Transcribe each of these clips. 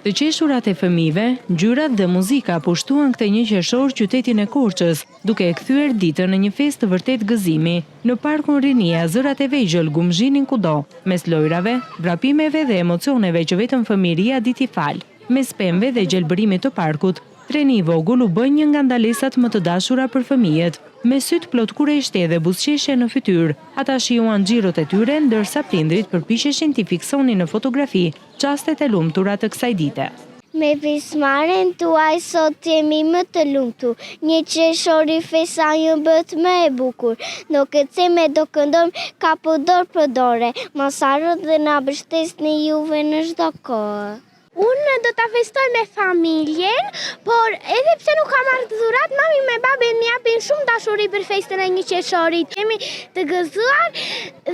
Të qeshurat e fëmijëve, ngjyrat dhe muzika pushtuan këtë 1 qershor qytetin e Korçës, duke e kthyer ditën në një festë të vërtet gëzimi. Në Parkun Rinia, zërat e vegjël gumzhinin kudo, mes lojrave, vrapimeve dhe emocioneve që vetëm fëmijëria di t'i falë. Mes pemëve dhe gjelbërimit të parkut, treni i vogël u bë një nga ndalesat më të dashura për fëmijët. Me syt plot kureshte dhe buzëqeshje në fytyrë, ata shijuan xhirot e tyre, ndërsa prindrit përpiqeshin t'i fiksonin në fotografi çastet e lumtura të kësaj dite. Me pjesëmarrjen tuaj sot jemi më të lumtur. 1 qershor i festa ju bët më e bukur. Do këceme do këndojmë kapodor për dore. Mos harroni dhe na mbështesni juve në çdo kohë. Unë do ta festoj me familjen, por edhe pse nuk kam marrë dhurat, mami me babi më japin shumë dashuri për festën e 1 qershorit. Jemi të gëzuar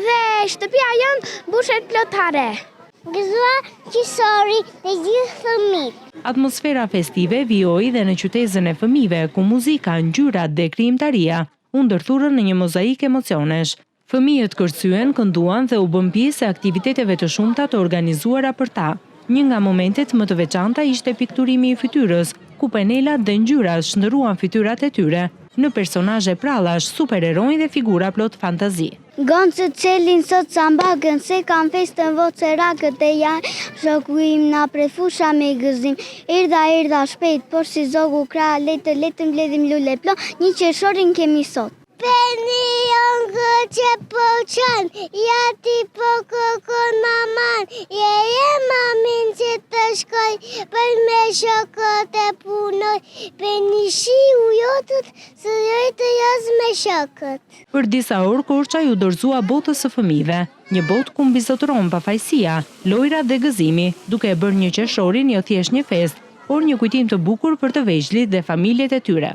dhe shtëpia jonë mbushet plotare. Gëzuar qershori dhe gjithë fëmijët. Atmosfera festive vijoi dhe në qytetin e fëmijëve, ku muzika, ngjyrat dhe krijimtaria u ndërthurën në një mozaik emocionesh. Fëmijët kërcyen, kënduan dhe u bën pjesë e aktiviteteve të shumta të organizuara për ta. Një nga momentet më të veçanta ishte pikturimi i fytyrës, ku panelat dhe ngjyrat shndërruan fytyrat e tyre në personazhe prallash, superheroj dhe figura plot fantazi. Goncët çelin sot sambagën, se kam festën vocerakët e janë shokuim na prefusha me gëzim. Erdha shpejt, por si zogu kra, letëm mbledhim lule plot, 1 qershorin kemi sot. Peni ongë që po qanë, ja ti po kërkon maman, je mamin që të shkoj, për me shokët e punoj, peni shiu jotët, së jojtë jas me shokët. Për disa orë Korça ju dorëzua botës së fëmijëve, një botë ku mbizotëron pafajësia, lojra dhe gëzimi, duke e bërë 1 qershorin jo thjesht një festë, por një kujtim të bukur për të vegjëlit dhe familjet e tyre.